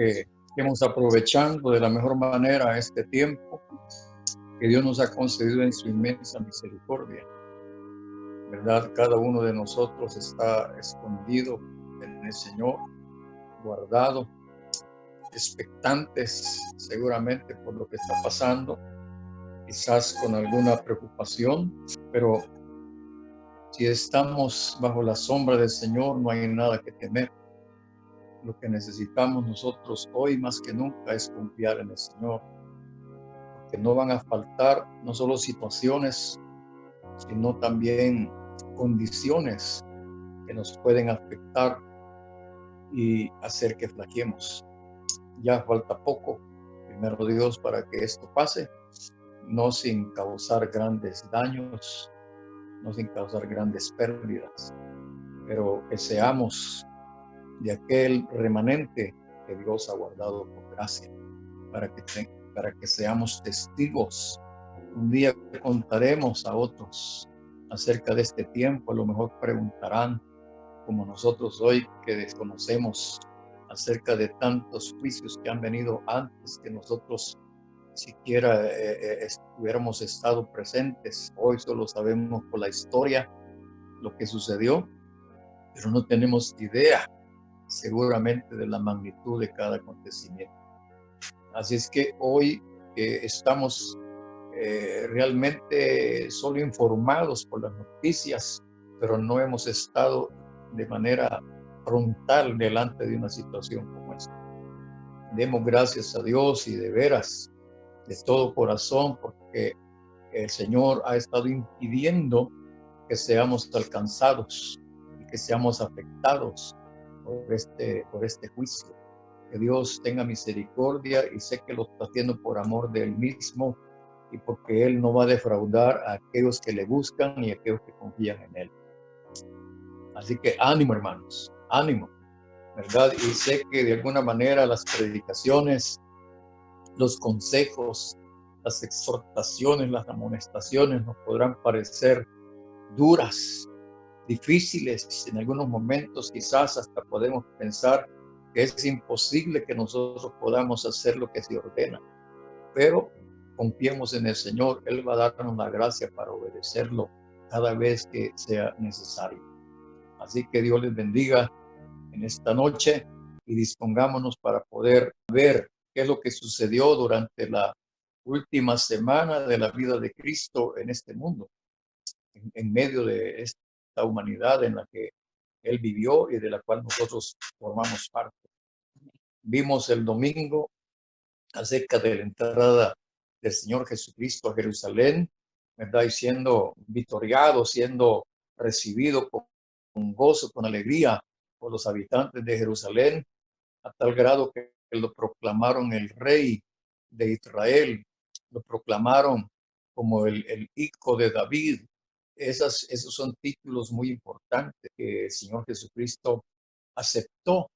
que estemos aprovechando de la mejor manera este tiempo que Dios nos ha concedido en su inmensa misericordia. ¿Verdad? Cada uno de nosotros está escondido en el Señor, guardado, expectantes seguramente por lo que está pasando, quizás con alguna preocupación, pero si estamos bajo la sombra del Señor no hay nada que temer. Lo que necesitamos nosotros hoy más que nunca es confiar en el Señor, porque no van a faltar no solo situaciones, sino también condiciones que nos pueden afectar y hacer que flaqueemos. Ya falta poco, primero Dios, para que esto pase, no sin causar grandes daños, no sin causar grandes pérdidas, pero que seamos de aquel remanente que Dios ha guardado por gracia, para que seamos testigos. Un día contaremos a otros acerca de este tiempo, a lo mejor preguntarán, como nosotros hoy que desconocemos acerca de tantos juicios que han venido antes que nosotros siquiera hubiéramos estado presentes. Hoy solo sabemos por la historia lo que sucedió, pero no tenemos idea seguramente de la magnitud de cada acontecimiento. Así es que hoy estamos realmente solo informados por las noticias, pero no hemos estado de manera frontal delante de una situación como esta. Demos gracias a Dios y de veras, de todo corazón, porque el Señor ha estado impidiendo que seamos alcanzados y que seamos afectados por este juicio. Que Dios tenga misericordia, y sé que lo está haciendo por amor de Él mismo y porque Él no va a defraudar a aquellos que le buscan y a aquellos que confían en Él. Así que ánimo, hermanos, ánimo, ¿verdad? Y sé que de alguna manera las predicaciones, los consejos, las exhortaciones, las amonestaciones nos podrán parecer duras, difíciles. En algunos momentos quizás hasta podemos pensar que es imposible que nosotros podamos hacer lo que se ordena, pero confiemos en el Señor. Él va a darnos la gracia para obedecerlo cada vez que sea necesario. Así que Dios les bendiga en esta noche y dispongámonos para poder ver qué es lo que sucedió durante la última semana de la vida de Cristo en este mundo, en medio de esta humanidad en la que Él vivió y de la cual nosotros formamos parte. Vimos el domingo acerca de la entrada del Señor Jesucristo a Jerusalén, ¿verdad? Y siendo victoriado, siendo recibido con gozo, con alegría por los habitantes de Jerusalén, a tal grado que lo proclamaron el rey de Israel, lo proclamaron como el hijo de David. Esos son títulos muy importantes que el Señor Jesucristo aceptó.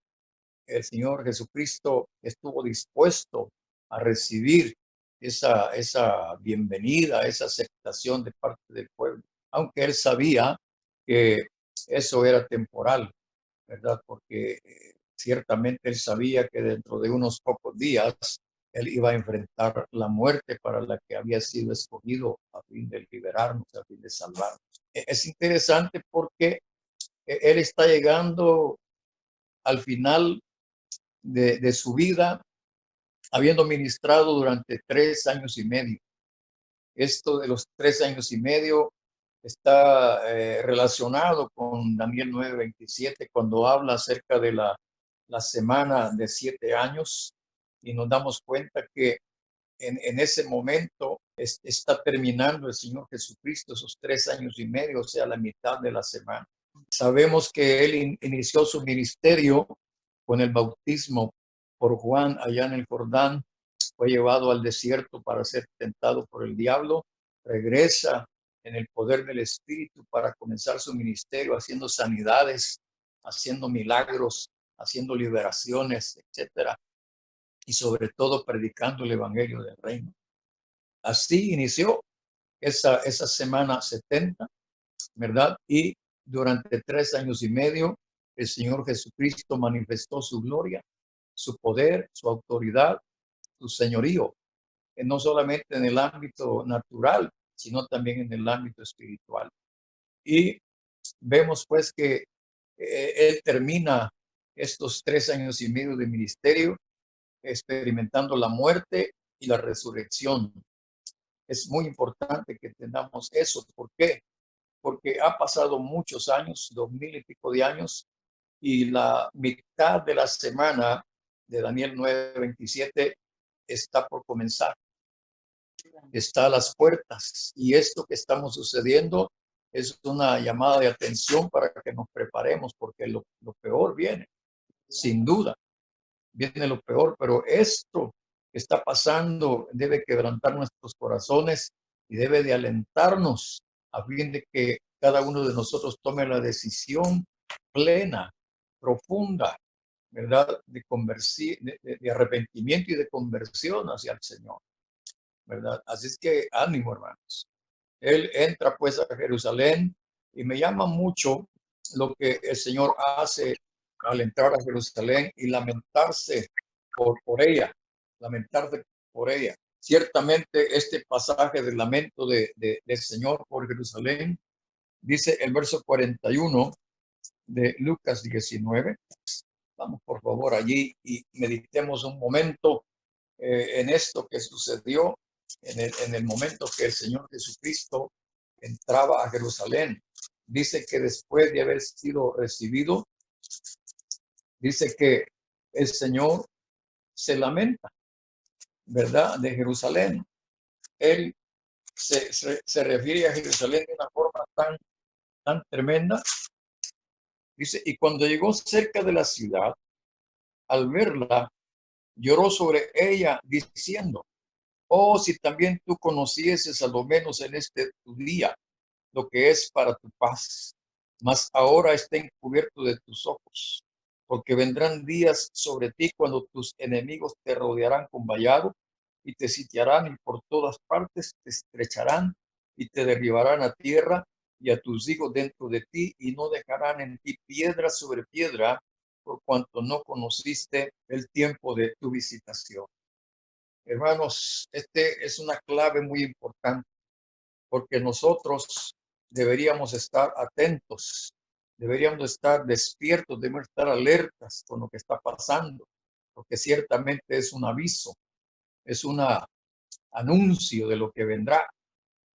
El Señor Jesucristo estuvo dispuesto a recibir esa bienvenida, esa aceptación de parte del pueblo, aunque Él sabía que eso era temporal, ¿verdad? Porque ciertamente Él sabía que dentro de unos pocos días Él iba a enfrentar la muerte para la que había sido escogido a fin de liberarnos, a fin de salvarnos. Es interesante porque Él está llegando al final de su vida, habiendo ministrado durante 3 años y medio. Esto de los 3 años y medio está relacionado con Daniel 9:27, cuando habla acerca de la semana de 7 años, y nos damos cuenta que en ese momento está terminando el Señor Jesucristo esos 3 años y medio, o sea, la mitad de la semana. Sabemos que Él inició su ministerio con el bautismo por Juan allá en el Jordán, fue llevado al desierto para ser tentado por el diablo, regresa en el poder del Espíritu para comenzar su ministerio haciendo sanidades, haciendo milagros, haciendo liberaciones, etcétera, y sobre todo predicando el evangelio del reino. Así inició esa semana 70, ¿verdad? Y durante 3 años y medio el Señor Jesucristo manifestó su gloria, su poder, su autoridad, su señorío, no solamente en el ámbito natural, sino también en el ámbito espiritual. Y vemos pues que él termina estos 3 años y medio de ministerio experimentando la muerte y la resurrección. Es muy importante que entendamos eso. ¿Por qué? Porque ha pasado muchos años, 2000 y pico de años, y la mitad de la semana de Daniel 9:27 está por comenzar, está a las puertas. Y esto que estamos sucediendo es una llamada de atención para que nos preparemos, porque lo peor viene, sin duda, viene lo peor, pero esto que está pasando debe quebrantar nuestros corazones y debe de alentarnos a fin de que cada uno de nosotros tome la decisión plena, profunda, ¿verdad? De arrepentimiento y de conversión hacia el Señor, ¿verdad? Así es que ánimo, hermanos. Él entra pues a Jerusalén y me llama mucho lo que el Señor hace al entrar a Jerusalén y lamentarse por ella, lamentarse por ella. Ciertamente este pasaje del lamento del Señor por Jerusalén, dice el verso 41 de Lucas 19. Vamos por favor allí y meditemos un momento en esto que sucedió en el momento que el Señor Jesucristo entraba a Jerusalén. Dice que después de haber sido recibido, dice que el Señor se lamenta, ¿verdad? De Jerusalén. Él se refiere a Jerusalén de una forma tan tremenda. Dice, y cuando llegó cerca de la ciudad, al verla, lloró sobre ella diciendo, oh, si también tú conocieses a lo menos en este tu día lo que es para tu paz, mas ahora está encubierto de tus ojos, porque vendrán días sobre ti cuando tus enemigos te rodearán con vallado y te sitiarán y por todas partes te estrecharán y te derribarán a tierra y a tus hijos dentro de ti y no dejarán en ti piedra sobre piedra por cuanto no conociste el tiempo de tu visitación. Hermanos, este es una clave muy importante porque nosotros deberíamos estar atentos, deberíamos estar despiertos, debemos estar alertas con lo que está pasando, porque ciertamente es un aviso, es un anuncio de lo que vendrá.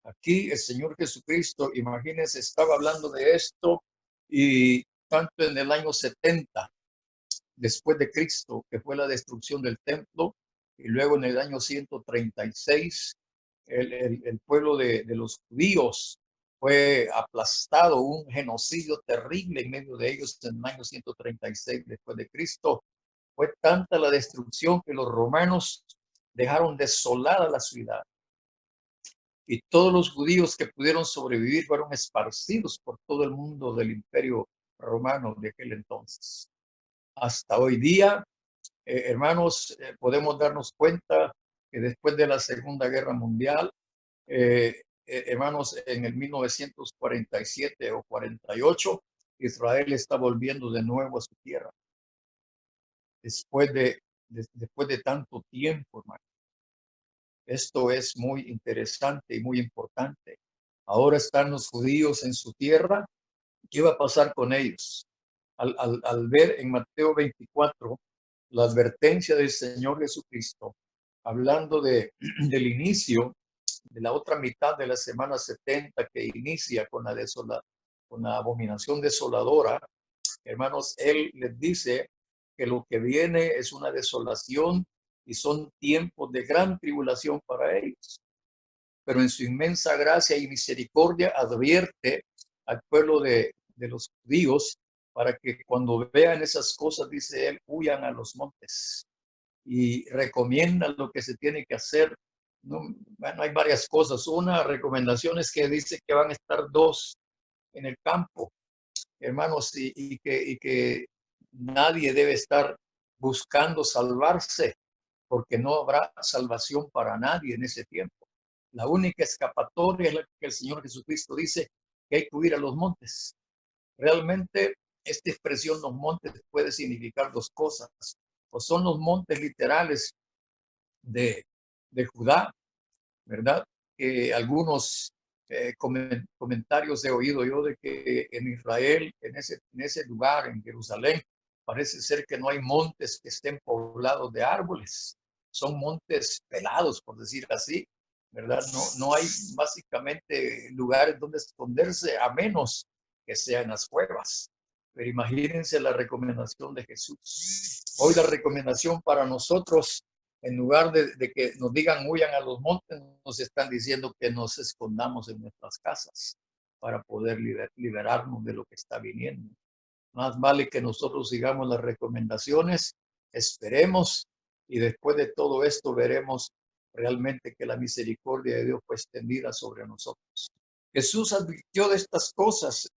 Aquí el Señor Jesucristo, imagínense, estaba hablando de esto y tanto en el año 70 después de Cristo, que fue la destrucción del templo, y luego en el año 136 el pueblo de los judíos fue aplastado, un genocidio terrible en medio de ellos en el año 136 después de Cristo. Fue tanta la destrucción que los romanos dejaron desolada la ciudad y todos los judíos que pudieron sobrevivir fueron esparcidos por todo el mundo del imperio romano de aquel entonces. Hasta hoy día, hermanos, podemos darnos cuenta que después de la Segunda Guerra Mundial, hermanos, en el 1947 o 48, Israel está volviendo de nuevo a su tierra. Después de tanto tiempo, hermano. Esto es muy interesante y muy importante. Ahora están los judíos en su tierra. ¿Qué va a pasar con ellos? Al ver en Mateo 24 la advertencia del Señor Jesucristo, hablando del inicio de la otra mitad de la semana 70 que inicia con la abominación desoladora, hermanos, Él les dice que lo que viene es una desolación y son tiempos de gran tribulación para ellos. Pero en su inmensa gracia y misericordia advierte al pueblo de los judíos para que cuando vean esas cosas, dice él, huyan a los montes y recomienda lo que se tiene que hacer. No, bueno, hay varias cosas. Una recomendación es que dice que van a estar dos en el campo, hermanos, y que nadie debe estar buscando salvarse, porque no habrá salvación para nadie en ese tiempo. La única escapatoria es la que el Señor Jesucristo dice que hay que huir a los montes. Realmente esta expresión los montes puede significar dos cosas. o son los montes literales de, de Judá, ¿verdad? Algunos comentarios he oído yo de que en Israel, en ese lugar, en Jerusalén, parece ser que no hay montes que estén poblados de árboles. Son montes pelados, por decir así, ¿verdad? No hay básicamente lugares donde esconderse, a menos que sean las cuevas. Pero imagínense la recomendación de Jesús. Hoy la recomendación para nosotros, en lugar de que nos digan huyan a los montes, nos están diciendo que nos escondamos en nuestras casas para poder liberarnos de lo que está viniendo. Más vale que nosotros sigamos las recomendaciones, esperemos, y después de todo esto veremos realmente que la misericordia de Dios fue extendida sobre nosotros. Jesús advirtió de estas cosas,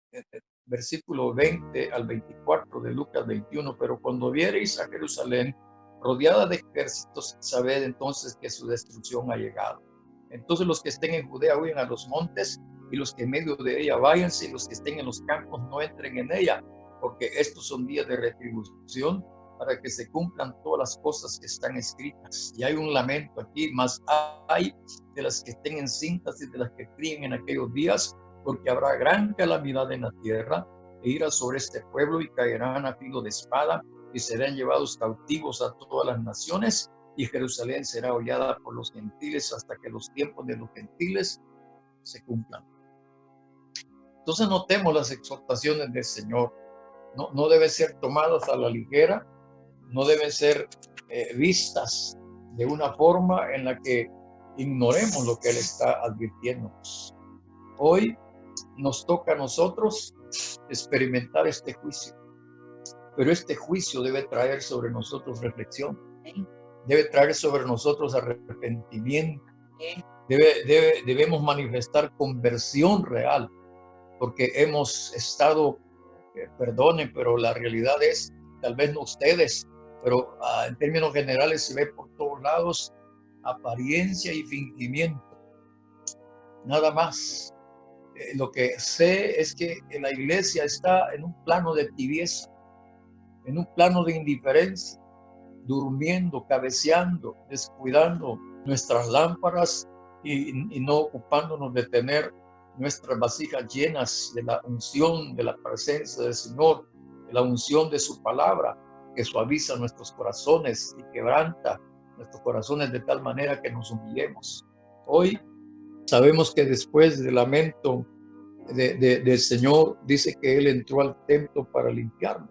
versículo 20 al 24 de Lucas 21, pero cuando viereis a Jerusalén rodeada de ejércitos, sabed entonces que su destrucción ha llegado. Entonces los que estén en Judea huyan a los montes, y los que en medio de ella váyanse, y los que estén en los campos no entren en ella, porque estos son días de retribución para que se cumplan todas las cosas que están escritas. Y hay un lamento aquí, más hay de las que estén encintas y de las que críen en aquellos días, porque habrá gran calamidad en la tierra, e irá sobre este pueblo, y caerán a filo de espada, y serán llevados cautivos a todas las naciones, y Jerusalén será hollada por los gentiles hasta que los tiempos de los gentiles se cumplan. Entonces notemos las exhortaciones del Señor. No deben ser tomadas a la ligera, no deben ser vistas de una forma en la que ignoremos lo que Él está advirtiéndonos. Hoy nos toca a nosotros experimentar este juicio, pero este juicio debe traer sobre nosotros reflexión, debe traer sobre nosotros arrepentimiento, debemos manifestar conversión real, porque hemos estado, perdonen, pero la realidad es, tal vez no ustedes, pero en términos generales se ve por todos lados apariencia y fingimiento, nada más. Lo que sé es que la iglesia está en un plano de tibieza, en un plano de indiferencia, durmiendo, cabeceando, descuidando nuestras lámparas y no ocupándonos de tener nuestras vasijas llenas de la unción, de la presencia del Señor, de la unción de su palabra, que suaviza nuestros corazones y quebranta nuestros corazones de tal manera que nos humillemos. Hoy sabemos que después del lamento del Señor, dice que Él entró al templo para limpiarlo.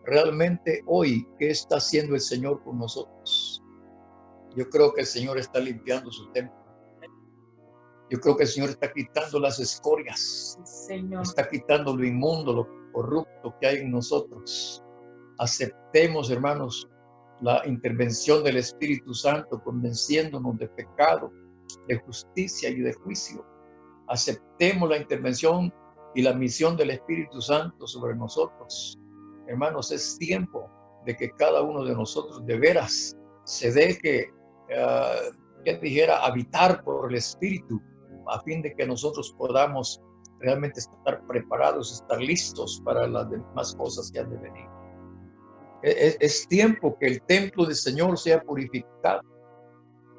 Realmente hoy, ¿qué está haciendo el Señor con nosotros? Yo creo que el Señor está limpiando su templo. Yo creo que el Señor está quitando las escorias, Señor. Está quitando lo inmundo, lo corrupto que hay en nosotros. Aceptemos, hermanos, la intervención del Espíritu Santo, convenciéndonos de pecado, de justicia y de juicio. Aceptemos la intervención y la misión del Espíritu Santo sobre nosotros. Hermanos, es tiempo de que cada uno de nosotros de veras se deje, que dijera, habitar por el Espíritu, a fin de que nosotros podamos realmente estar preparados, estar listos para las demás cosas que han de venir. Es tiempo que el templo del Señor sea purificado,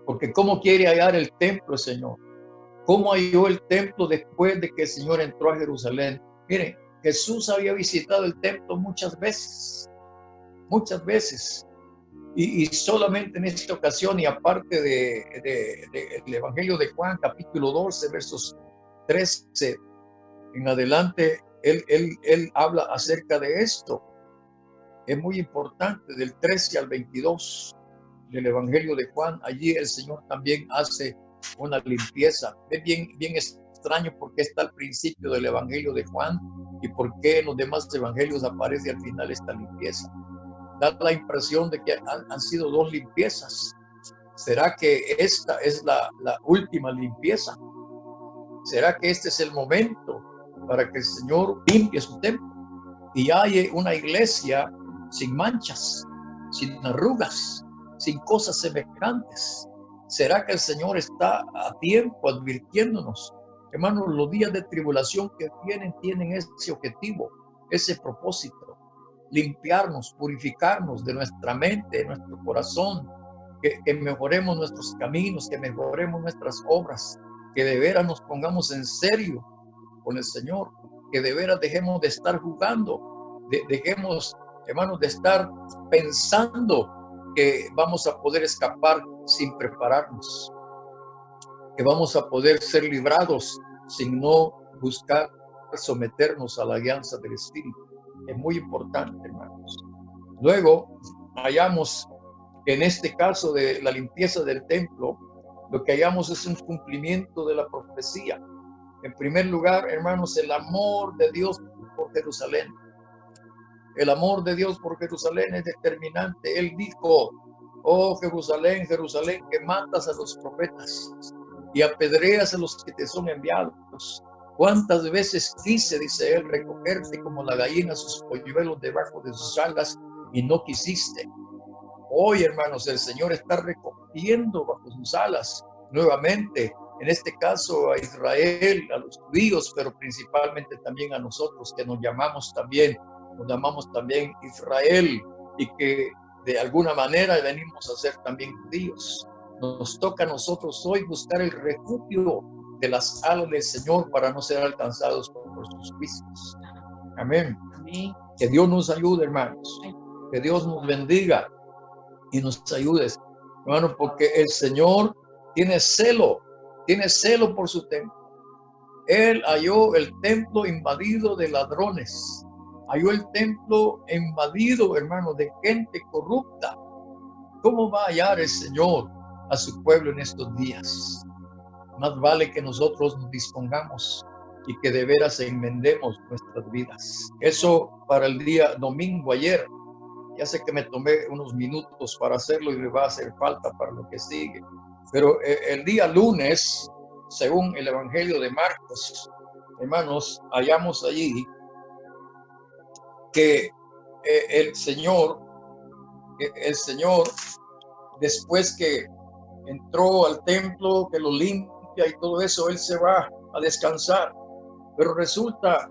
porque ¿cómo quiere hallar el templo el Señor? ¿Cómo halló el templo después de que el Señor entró a Jerusalén? Miren, Jesús había visitado el templo muchas veces, y solamente en esta ocasión, y aparte del Evangelio de Juan, capítulo 12, versos 13 en adelante, él habla acerca de esto. Es muy importante, del 13 al 22 del Evangelio de Juan. Allí el Señor también hace una limpieza. Es bien extraño porque está al principio del Evangelio de Juan y por qué en los demás evangelios aparece al final esta limpieza. Da la impresión de que han sido dos limpiezas. ¿Será que esta es la última limpieza? ¿Será que este es el momento para que el Señor limpie su templo y haya una iglesia sin manchas, sin arrugas, sin cosas semejantes? ¿Será que el Señor está a tiempo advirtiéndonos? Hermanos, los días de tribulación que vienen tienen ese objetivo, ese propósito. limpiarnos, purificarnos de nuestra mente, de nuestro corazón, que mejoremos nuestros caminos, que mejoremos nuestras obras, que de veras nos pongamos en serio con el Señor, que de veras dejemos de estar jugando, dejemos, hermanos, de estar pensando que vamos a poder escapar sin prepararnos, que vamos a poder ser librados sin no buscar someternos a la guianza del Espíritu. Es muy importante, hermanos. Luego hallamos que en este caso de la limpieza del templo, lo que hallamos es un cumplimiento de la profecía. En primer lugar, hermanos, el amor de Dios por Jerusalén. El amor de Dios por Jerusalén es determinante. Él dijo: oh Jerusalén, Jerusalén, que matas a los profetas y apedreas a los que te son enviados. ¿Cuántas veces quise, dice él, recogerte como la gallina sus polluelos debajo de sus alas y no quisiste? Hoy, hermanos, el Señor está recogiendo bajo sus alas nuevamente, en este caso a Israel, a los judíos, pero principalmente también a nosotros, que nos llamamos también Israel, y que de alguna manera venimos a ser también judíos. Nos toca a nosotros hoy buscar el refugio de las alas del Señor para no ser alcanzados por sus juicios. Amén. Amén. Que Dios nos ayude, hermanos. Que Dios nos bendiga y nos ayude, hermano, porque el Señor tiene celo por su templo. Él halló el templo invadido de ladrones, halló el templo invadido, hermano, de gente corrupta. ¿Cómo va a hallar el Señor a su pueblo en estos días? Más vale que nosotros nos dispongamos y que de veras enmendemos nuestras vidas. Eso para el día domingo ayer. Ya sé que me tomé unos minutos para hacerlo y me va a hacer falta para lo que sigue. Pero el día lunes, según el Evangelio de Marcos, hermanos, hallamos allí que el Señor, después que entró al templo, que lo limpia y todo eso, Él se va a descansar. Pero resulta,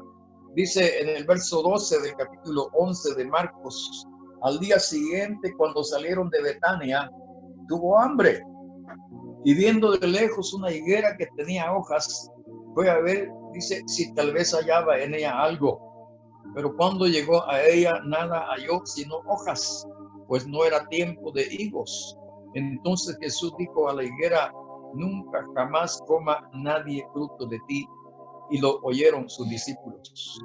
dice en el verso 12 del capítulo 11 de Marcos, al día siguiente, cuando salieron de Betania, tuvo hambre. Y viendo de lejos una higuera que tenía hojas, fue a ver, dice, si tal vez hallaba en ella algo. Pero cuando llegó a ella, nada halló sino hojas, pues no era tiempo de higos. Entonces Jesús dijo a la higuera: nunca jamás coma nadie fruto de ti. Y lo oyeron sus discípulos.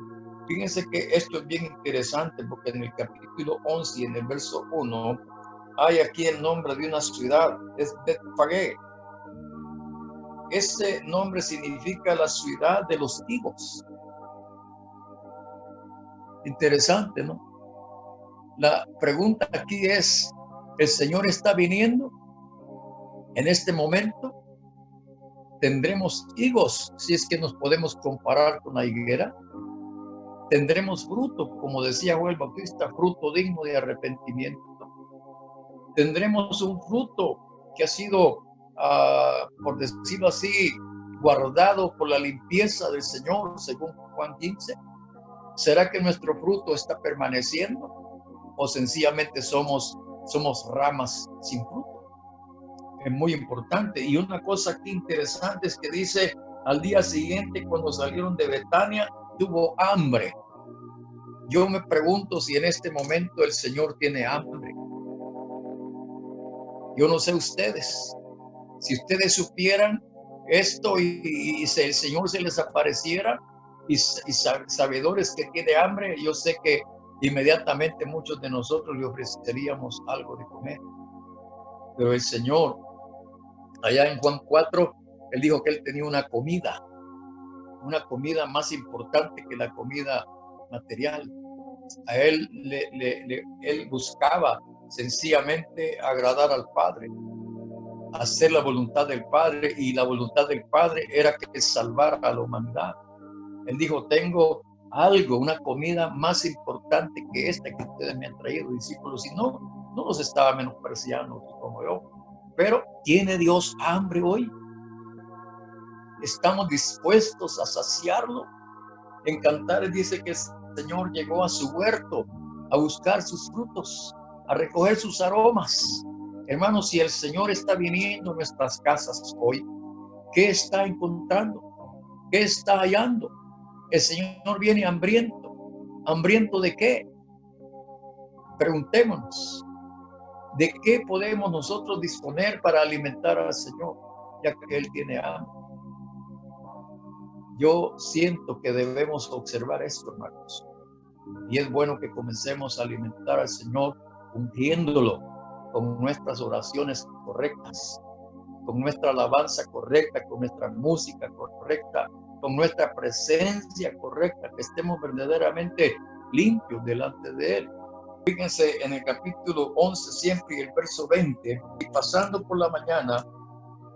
Fíjense que esto es bien interesante, porque en el capítulo 11 y en el verso 1 hay aquí el nombre de una ciudad, es Betfagé. Ese nombre significa la ciudad de los higos. Interesante, ¿no? La pregunta aquí es: ¿el Señor está viniendo en este momento? ¿Tendremos higos si es que nos podemos comparar con la higuera? ¿Tendremos fruto, como decía Juan el Bautista, fruto digno de arrepentimiento? ¿Tendremos un fruto que ha sido, por decirlo así, guardado por la limpieza del Señor, según Juan 15? ¿Será que nuestro fruto está permaneciendo o sencillamente somos ramas sin fruto? Es muy importante. Y una cosa aquí interesante es que dice: al día siguiente, cuando salieron de Betania, tuvo hambre. Yo me pregunto si en este momento el Señor tiene hambre. Yo no sé ustedes. Si ustedes supieran esto y si el Señor se les apareciera y sabedores que tiene hambre, yo sé que inmediatamente muchos de nosotros le ofreceríamos algo de comer. Pero el Señor, allá en Juan 4, Él dijo que Él tenía una comida más importante que la comida material. A Él Él buscaba sencillamente agradar al Padre, hacer la voluntad del Padre, y la voluntad del Padre era que salvara a la humanidad. Él dijo: tengo algo, una comida más importante que esta que ustedes me han traído, discípulos. Y no los estaba menospreciando como yo. Pero ¿tiene Dios hambre hoy? ¿Estamos dispuestos a saciarlo? En Cantares dice que el Señor llegó a su huerto a buscar sus frutos, a recoger sus aromas. Hermanos, si el Señor está viniendo a nuestras casas hoy, ¿qué está encontrando? ¿Qué está hallando? El Señor viene hambriento. ¿Hambriento de qué? Preguntémonos, ¿de qué podemos nosotros disponer para alimentar al Señor, ya que Él tiene hambre? Yo siento que debemos observar esto, hermanos. Y es bueno que comencemos a alimentar al Señor ungiéndolo con nuestras oraciones correctas, con nuestra alabanza correcta, con nuestra música correcta, con nuestra presencia correcta, que estemos verdaderamente limpios delante de Él. Fíjense en el capítulo 11 siempre y el verso 20, y pasando por la mañana,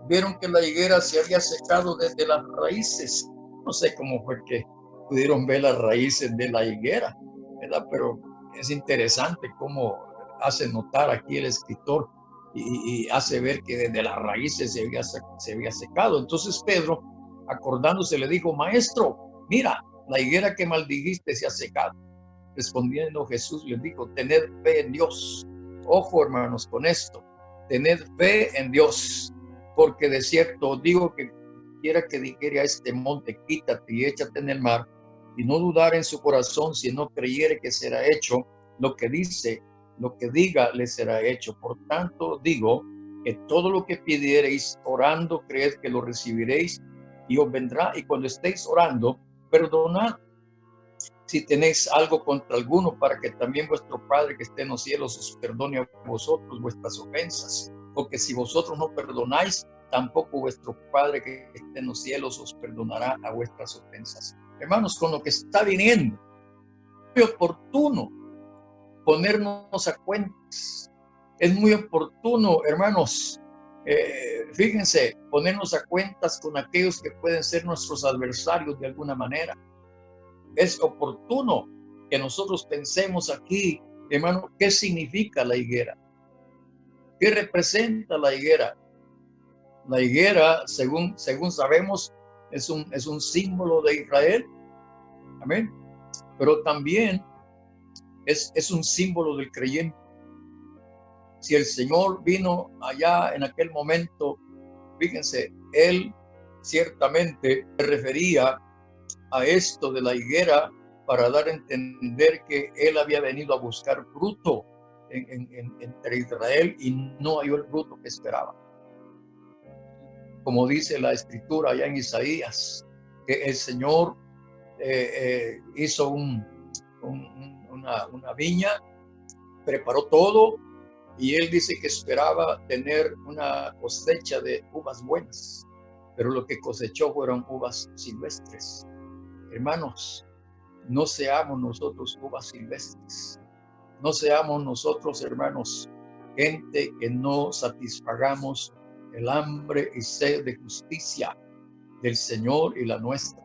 vieron que la higuera se había secado desde las raíces. No sé cómo fue que pudieron ver las raíces de la higuera, ¿verdad? Pero es interesante cómo hace notar aquí el escritor y hace ver que desde las raíces se había secado. Entonces Pedro, acordándose, le dijo: Maestro, mira, la higuera que maldijiste se ha secado. Respondiendo Jesús les dijo: tened fe en Dios. Ojo, hermanos, con esto, tened fe en Dios, porque de cierto os digo que quiera que dijere a este monte: quítate y échate en el mar, y no dudar en su corazón, si no creyere que será hecho lo que diga le será hecho. Por tanto digo que todo lo que pidiereis orando, creed que lo recibiréis y os vendrá. Y cuando estéis orando, perdonad si tenéis algo contra alguno, para que también vuestro Padre que esté en los cielos os perdone a vosotros vuestras ofensas. Porque si vosotros no perdonáis, tampoco vuestro Padre que esté en los cielos os perdonará a vuestras ofensas. Hermanos, con lo que está viniendo, es muy oportuno ponernos a cuentas. Es muy oportuno, hermanos, fíjense, ponernos a cuentas con aquellos que pueden ser nuestros adversarios de alguna manera. Es oportuno que nosotros pensemos aquí, hermano, ¿qué significa la higuera? ¿Qué representa la higuera? La higuera, según sabemos, es un símbolo de Israel. Amén. Pero también es un símbolo del creyente. Si el Señor vino allá en aquel momento, fíjense, Él ciertamente se refería a esto de la higuera para dar a entender que Él había venido a buscar fruto entre Israel y no halló el fruto que esperaba. Como dice la escritura allá en Isaías, que el Señor hizo una viña, preparó todo, y Él dice que esperaba tener una cosecha de uvas buenas, pero lo que cosechó fueron uvas silvestres. Hermanos, no seamos nosotros uvas silvestres. No seamos nosotros, hermanos, gente que no satisfagamos el hambre y sed de justicia del Señor y la nuestra.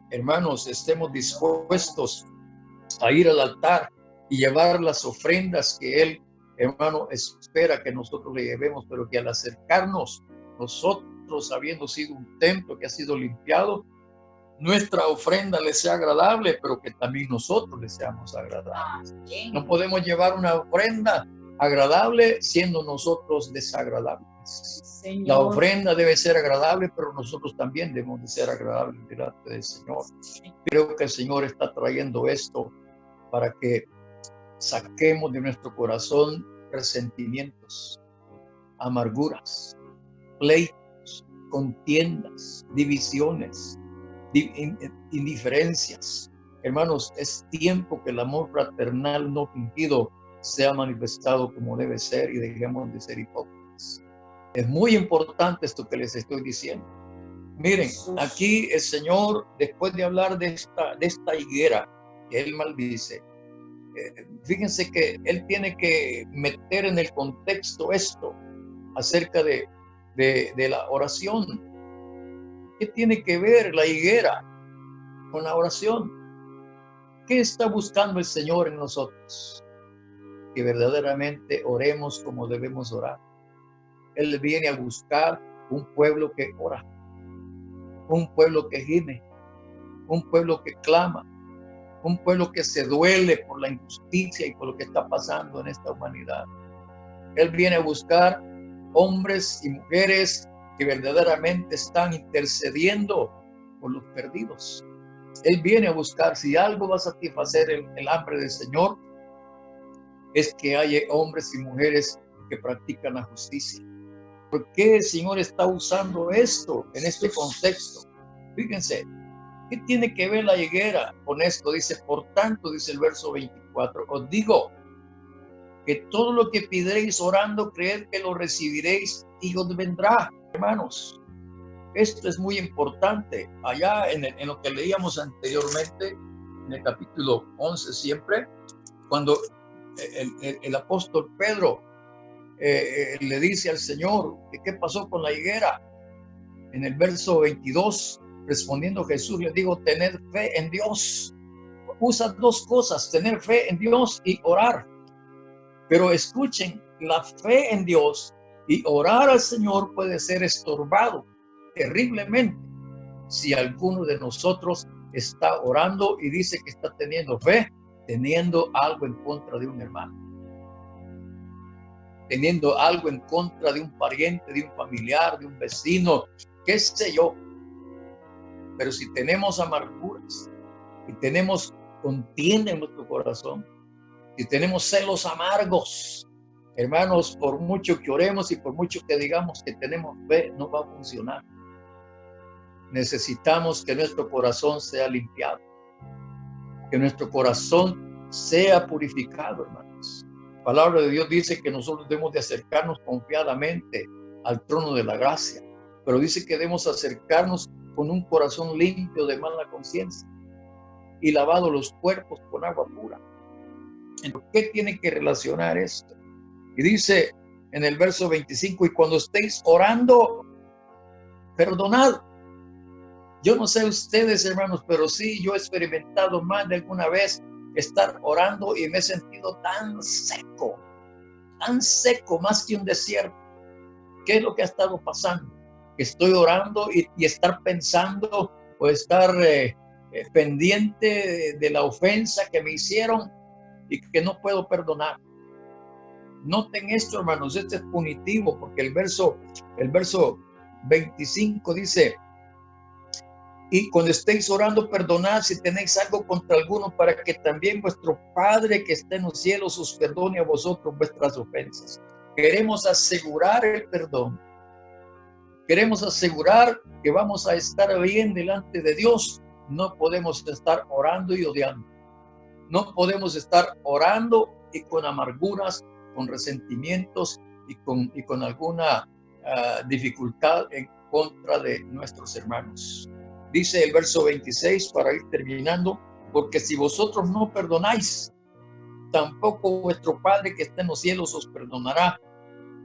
Hermanos, estemos dispuestos a ir al altar y llevar las ofrendas que Él, hermano, espera que nosotros le llevemos, pero que al acercarnos, nosotros, habiendo sido un templo que ha sido limpiado, nuestra ofrenda le sea agradable, pero que también nosotros le seamos agradables. No podemos llevar una ofrenda agradable siendo nosotros desagradables. Señor. La ofrenda debe ser agradable, pero nosotros también debemos de ser agradables delante del Señor. Creo que el Señor está trayendo esto para que saquemos de nuestro corazón resentimientos, amarguras, pleitos, contiendas, divisiones, indiferencias. Hermanos, es tiempo que el amor fraternal no fingido sea manifestado como debe ser y dejemos de ser hipócritas. Es muy importante esto que les estoy diciendo. Miren, aquí el Señor, después de hablar de esta higuera que Él maldice, fíjense que Él tiene que meter en el contexto esto acerca de la oración. ¿Qué tiene que ver la higuera con la oración? ¿Qué está buscando el Señor en nosotros? Que verdaderamente oremos como debemos orar. Él viene a buscar un pueblo que ora, un pueblo que gime, un pueblo que clama, un pueblo que se duele por la injusticia y por lo que está pasando en esta humanidad. Él viene a buscar hombres y mujeres que verdaderamente están intercediendo por los perdidos. Él viene a buscar, si algo va a satisfacer el hambre del Señor, es que haya hombres y mujeres que practican la justicia. ¿Por qué el Señor está usando esto en este contexto? Fíjense, ¿qué tiene que ver la higuera con esto? Dice, por tanto, dice el verso 24, os digo que todo lo que pidéis orando, creed que lo recibiréis y os vendrá. Hermanos, esto es muy importante. Allá en lo que leíamos anteriormente, en el capítulo 11 siempre, cuando el apóstol Pedro le dice al Señor, ¿qué pasó con la higuera? En el verso 22, respondiendo Jesús, le digo, tener fe en Dios. Usa dos cosas, tener fe en Dios y orar. Pero escuchen, la fe en Dios y orar al Señor puede ser estorbado terriblemente si alguno de nosotros está orando y dice que está teniendo fe, teniendo algo en contra de un hermano, teniendo algo en contra de un pariente, de un familiar, de un vecino, qué sé yo. Pero si tenemos amarguras y tenemos contienda en nuestro corazón, si tenemos celos amargos, hermanos, por mucho que oremos y por mucho que digamos que tenemos fe, no va a funcionar. Necesitamos que nuestro corazón sea limpiado, que nuestro corazón sea purificado, hermanos. La palabra de Dios dice que nosotros debemos de acercarnos confiadamente al trono de la gracia, pero dice que debemos acercarnos con un corazón limpio de mala conciencia y lavado los cuerpos con agua pura. Entonces, ¿qué tiene que relacionar esto? Y dice en el verso 25, y cuando estéis orando, perdonad. Yo no sé ustedes, hermanos, pero sí, yo he experimentado más de alguna vez estar orando y me he sentido tan seco, más que un desierto. ¿Qué es lo que ha estado pasando? Estoy orando y estar pensando o estar pendiente de la ofensa que me hicieron y que no puedo perdonar. Noten esto, hermanos, este es punitivo, porque el verso 25 dice, y cuando estéis orando, perdonad si tenéis algo contra alguno, para que también vuestro Padre que está en los cielos os perdone a vosotros vuestras ofensas. Queremos asegurar el perdón. Queremos asegurar que vamos a estar bien delante de Dios. No podemos estar orando y odiando. No podemos estar orando y con amarguras, con resentimientos y con alguna dificultad en contra de nuestros hermanos. Dice el verso 26, para ir terminando, porque si vosotros no perdonáis, tampoco vuestro Padre que está en los cielos os perdonará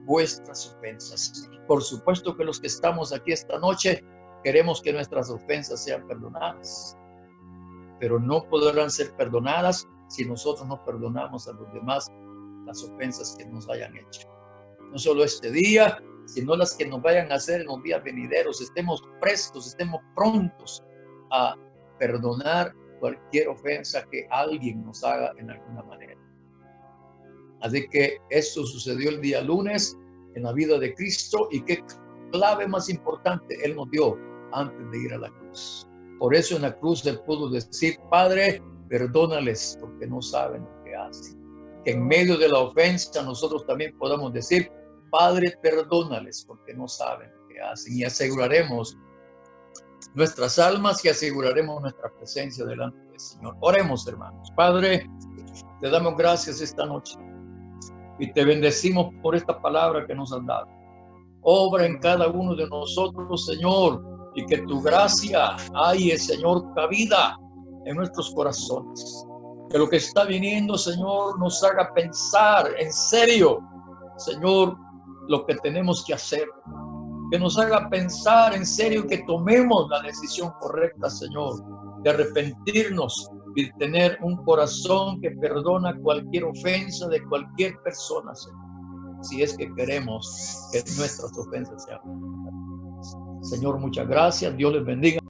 vuestras ofensas. Por supuesto que los que estamos aquí esta noche queremos que nuestras ofensas sean perdonadas, pero no podrán ser perdonadas si nosotros no perdonamos a los demás las ofensas que nos hayan hecho. No solo este día, sino las que nos vayan a hacer en los días venideros. Estemos prestos, estemos prontos a perdonar cualquier ofensa que alguien nos haga en alguna manera. Así que esto sucedió el día lunes en la vida de Cristo, y qué clave más importante Él nos dio antes de ir a la cruz. Por eso en la cruz Él pudo decir, Padre, perdónales porque no saben lo que hacen. Que en medio de la ofensa nosotros también podamos decir, Padre, perdónales porque no saben lo que hacen, y aseguraremos nuestras almas y aseguraremos nuestra presencia delante del Señor. Oremos, hermanos. Padre, te damos gracias esta noche y te bendecimos por esta palabra que nos has dado. Obra en cada uno de nosotros, Señor, y que tu gracia haya, Señor, cabida en nuestros corazones. Que lo que está viniendo, Señor, nos haga pensar en serio, Señor, lo que tenemos que hacer. Que nos haga pensar en serio, que tomemos la decisión correcta, Señor, de arrepentirnos y tener un corazón que perdona cualquier ofensa de cualquier persona, Señor, si es que queremos que nuestras ofensas sean. Señor, muchas gracias. Dios les bendiga.